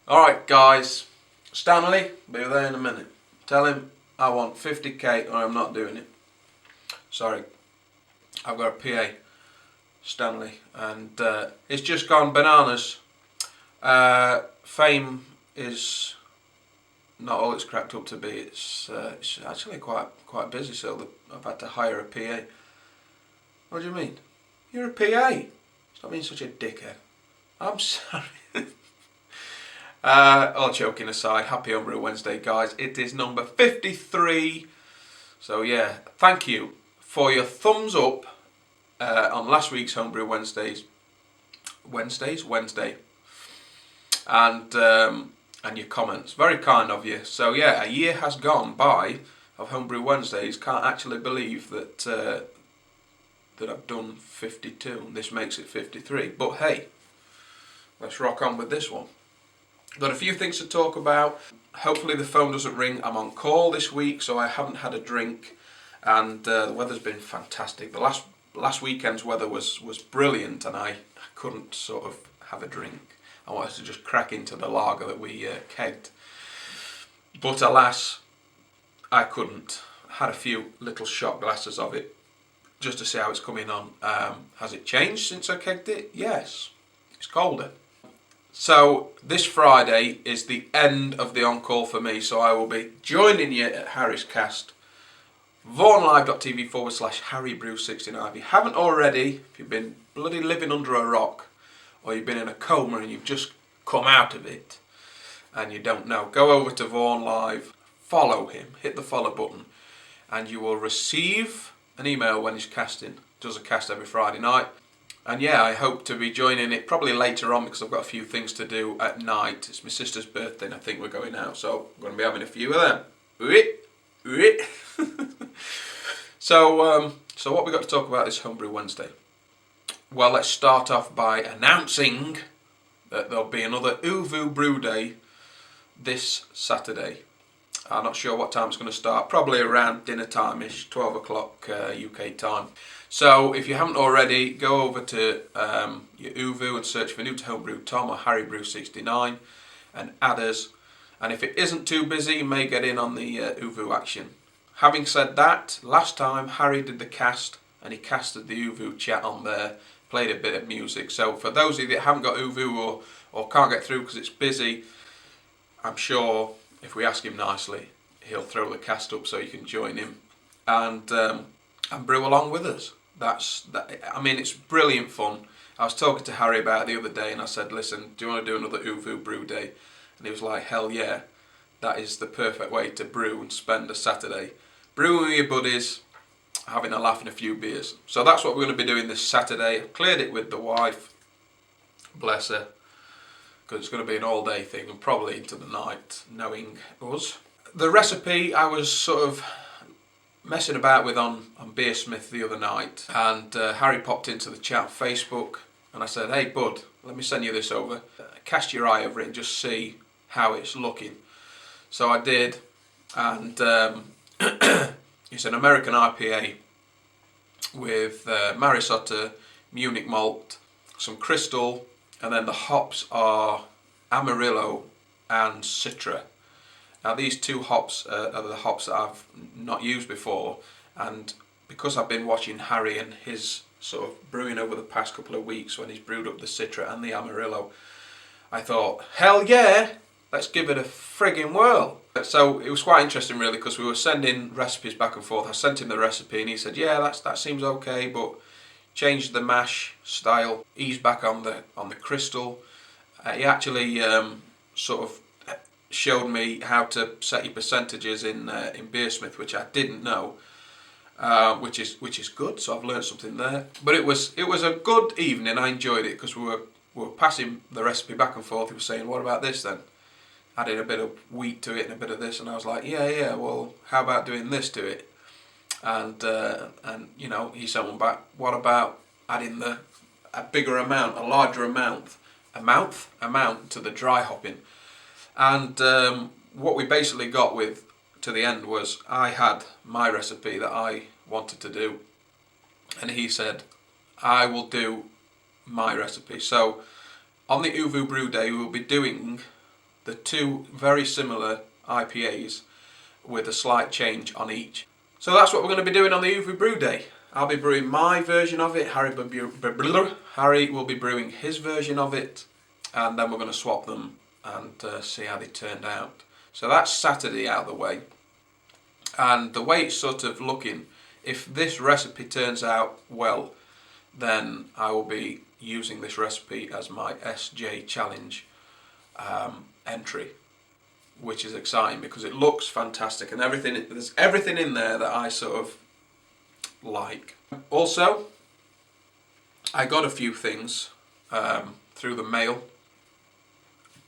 Alright guys, Stanley, be there in a minute. Tell him I want 50k or I'm not doing it. Sorry, I've got a PA, Stanley, and it's just gone bananas. Fame is not all it's cracked up to be. It's actually quite busy, so I've had to hire a PA. What do you mean? You're a PA? Stop being such a dickhead. I'm sorry. All joking aside, happy Homebrew Wednesday guys. It is number 53. So yeah, thank you for your thumbs up on last week's Homebrew Wednesday. And your comments. Very kind of you. So yeah, a year has gone by of Homebrew Wednesdays. Can't actually believe that that I've done 52. This makes it 53. But hey, let's rock on with this one. Got a few things to talk about. Hopefully the phone doesn't ring. I'm on call this week, so I haven't had a drink, and the weather's been fantastic. The last weekend's weather was brilliant, and I couldn't sort of have a drink. I wanted to just crack into the lager that we kegged, but alas, I couldn't. Had a few little shot glasses of it just to see how it's coming on. Has it changed since I kegged it? Yes, it's colder. So this Friday is the end of the on-call for me, so I will be joining you at Harry's Cast, vaughanlive.tv/HarryBrew69. If you haven't already, if you've been bloody living under a rock, or you've been in a coma and you've just come out of it, and you don't know, go over to Vaughan Live, follow him, hit the follow button, and you will receive an email when he's casting. Does a cast every Friday night. And yeah, I hope to be joining it probably later on because I've got a few things to do at night. It's my sister's birthday and I think we're going out, so I'm going to be having a few of them. So what we got to talk about this Homebrew Wednesday? Well, let's start off by announcing that there'll be another oovoo brew day this Saturday. I'm not sure what time it's going to start, probably around dinner time-ish, 12 o'clock UK time. So if you haven't already, go over to your oovoo and search for NewToHomeBrew Tom or HarryBrew69 and add us. And if it isn't too busy, you may get in on the oovoo action. Having said that, last time Harry did the cast and he casted the oovoo chat on there, played a bit of music. So for those of you that haven't got oovoo or can't get through because it's busy, I'm sure if we ask him nicely, he'll throw the cast up so you can join him and brew along with us. I mean, it's brilliant fun. I was talking to Harry about it the other day and I said, listen, do you want to do another oovoo brew day? And he was like, hell yeah, that is the perfect way to brew and spend a Saturday. Brewing with your buddies, having a laugh and a few beers. So that's what we're going to be doing this Saturday. I've cleared it with the wife, bless her, because it's going to be an all-day thing and probably into the night, knowing us. The recipe I was sort of messing about with on Beersmith the other night, and Harry popped into the chat Facebook and I said, hey bud, let me send you this over. Cast your eye over it and just see how it's looking. So I did, and it's an American IPA with Maris Otter, Munich malt, some crystal, and then the hops are Amarillo and Citra. Now these two hops are the hops that I've not used before, and because I've been watching Harry and his sort of brewing over the past couple of weeks when he's brewed up the Citra and the Amarillo, I thought, hell yeah, let's give it a frigging whirl. So it was quite interesting really, because we were sending recipes back and forth. I sent him the recipe and he said, yeah, that seems okay, but change the mash style, ease back on the crystal. He actually sort of showed me how to set your percentages in Beersmith, which I didn't know, which is good. So I've learned something there. But it was a good evening. I enjoyed it because we were passing the recipe back and forth. He was saying, "What about this then?" Adding a bit of wheat to it and a bit of this, and I was like, "Yeah. Well, how about doing this to it?" and you know, he sent one back. What about adding a bigger amount, a larger amount to the dry hopping? And what we basically got with to the end was, I had my recipe that I wanted to do, and he said, I will do my recipe. So on the oovoo brew day, we will be doing the two very similar IPAs with a slight change on each. So that's what we're going to be doing on the oovoo brew day. I'll be brewing my version of it, Harry will be brewing his version of it, and then we're going to swap them and see how they turned out. So that's Saturday out of the way, and the way it's sort of looking, if this recipe turns out well, then I will be using this recipe as my SJ Challenge entry, which is exciting because it looks fantastic and there's everything in there that I sort of like. Also, I got a few things through the mail.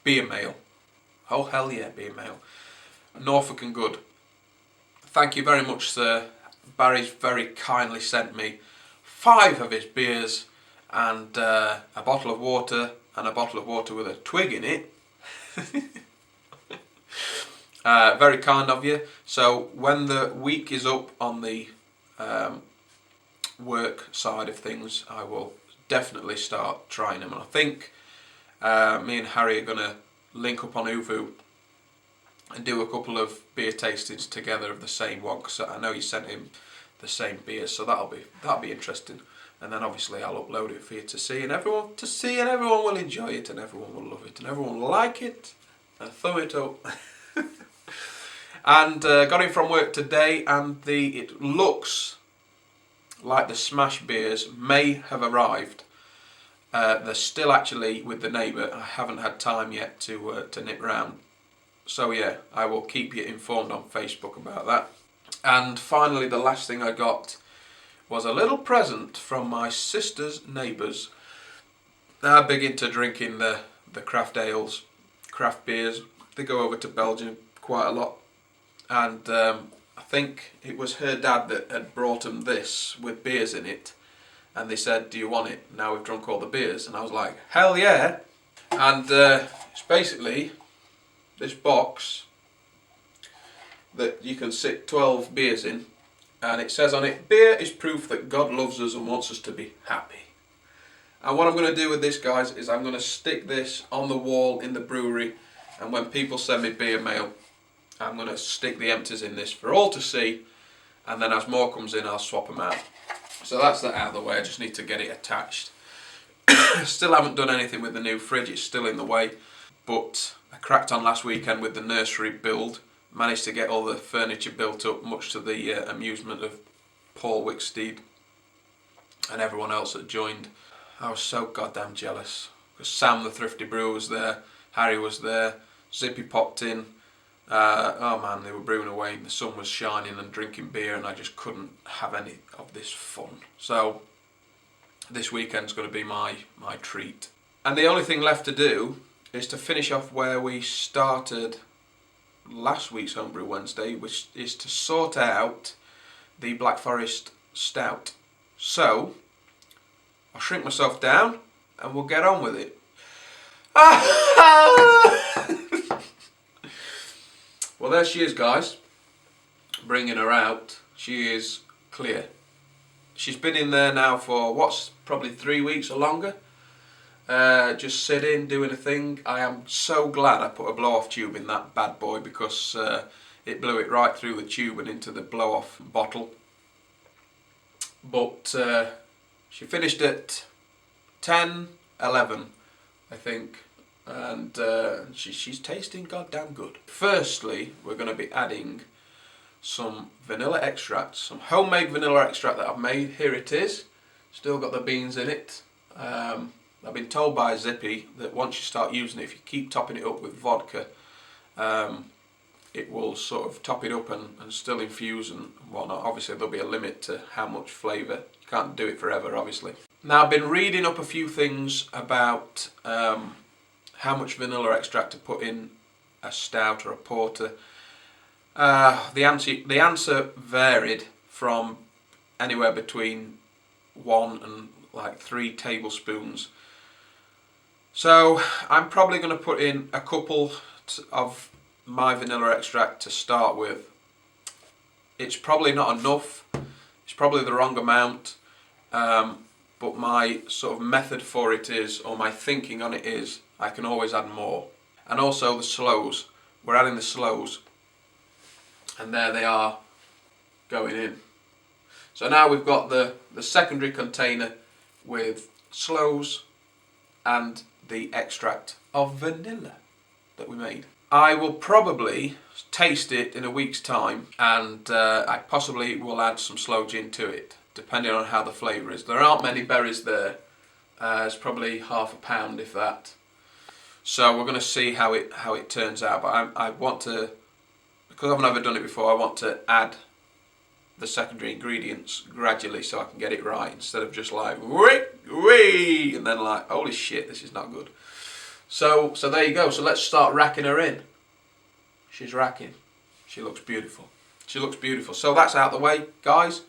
Beer mail. Oh hell yeah, beer mail. Norfolk and Good. Thank you very much, sir. Barry's very kindly sent me 5 of his beers and a bottle of water, and a bottle of water with a twig in it. Very kind of you. So when the week is up on the work side of things, I will definitely start trying them. And I think me and Harry are going to link up on oovoo and do a couple of beer tastings together of the same one, because I know you sent him the same beers, so that'll be interesting. And then obviously I'll upload it for you to see, and everyone will enjoy it, and everyone will love it, and everyone will like it and thumb it up. And got in from work today, and it looks like the smash beers may have arrived. They're still actually with the neighbour. I haven't had time yet to nip round. So yeah, I will keep you informed on Facebook about that. And finally, the last thing I got was a little present from my sister's neighbours. They're big into drinking the craft ales, craft beers. They go over to Belgium quite a lot. And I think it was her dad that had brought them this with beers in it. And they said, do you want it? Now we've drunk all the beers. And I was like, hell yeah. And it's basically this box that you can sit 12 beers in, and it says on it, beer is proof that God loves us and wants us to be happy. And what I'm going to do with this, guys, is I'm going to stick this on the wall in the brewery, and when people send me beer mail, I'm going to stick the empties in this for all to see, and then as more comes in, I'll swap them out. So that's that out of the way. I just need to get it attached. Still haven't done anything with the new fridge, it's still in the way, but I cracked on last weekend with the nursery build. Managed to get all the furniture built up, much to the amusement of Paul Wicksteed and everyone else that joined. I was so goddamn jealous, because Sam the thrifty brewer was there, Harry was there, Zippy popped in. Oh man, they were brewing away, the sun was shining and drinking beer, and I just couldn't have any of this fun. So this weekend's going to be my treat. And the only thing left to do is to finish off where we started last week's Homebrew Wednesday, which is to sort out the Black Forest Stout. So I'll shrink myself down and we'll get on with it. Well, there she is, guys. Bringing her out. She is clear. She's been in there now for what's probably 3 weeks or longer. Just sitting, doing a thing. I am so glad I put a blow-off tube in that bad boy, because it blew it right through the tube and into the blow-off bottle. But she finished at 10:11, I think, and she's tasting goddamn good. Firstly, we're going to be adding some vanilla extract, some homemade vanilla extract that I've made. Here it is. Still got the beans in it. I've been told by Zippy that once you start using it, if you keep topping it up with vodka, it will sort of top it up and still infuse and whatnot. Obviously there'll be a limit to how much flavour. You can't do it forever, obviously. Now I've been reading up a few things about how much vanilla extract to put in a stout or a porter. The answer varied from anywhere between 1 and like 3 tablespoons. So I'm probably going to put in a couple of my vanilla extract to start with. It's probably not enough, it's probably the wrong amount, but my sort of method for it is, or my thinking on it is, I can always add more. And also the Sloes, we're adding the Sloes, and there they are going in. So now we've got the secondary container with Sloes and the extract of vanilla that we made. I will probably taste it in a week's time, and I possibly will add some sloe gin to it, depending on how the flavour is. There aren't many berries there. It's probably half a pound, if that. So we're going to see how it turns out. But I want to, because I've never done it before, I want to add the secondary ingredients gradually so I can get it right, instead of just like wee, and then like, holy shit, this is not good. So there you go. So let's start racking her in. She's racking. She looks beautiful. She looks beautiful. So that's out the way, guys.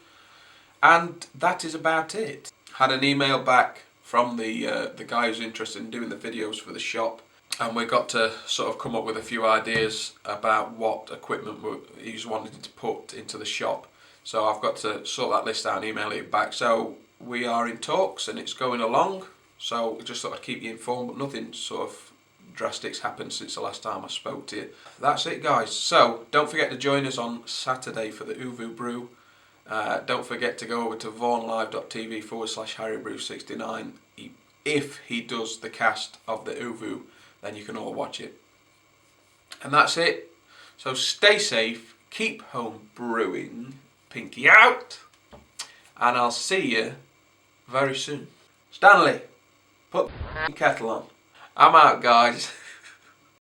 And that is about it. Had an email back from the guy who's interested in doing the videos for the shop, and we got to sort of come up with a few ideas about what equipment he's wanted to put into the shop. So I've got to sort that list out and email it back. So we are in talks and it's going along. So I just thought I'd keep you informed, but nothing sort of drastic's happened since the last time I spoke to you. That's it, guys. So don't forget to join us on Saturday for the oovoo brew. Don't forget to go over to vaughanlive.tv/HarryBrew69. If he does the cast of the oovoo, then you can all watch it. And that's it. So stay safe, keep home brewing, pinky out, and I'll see you very soon. Stanley, put the kettle on. I'm out, guys.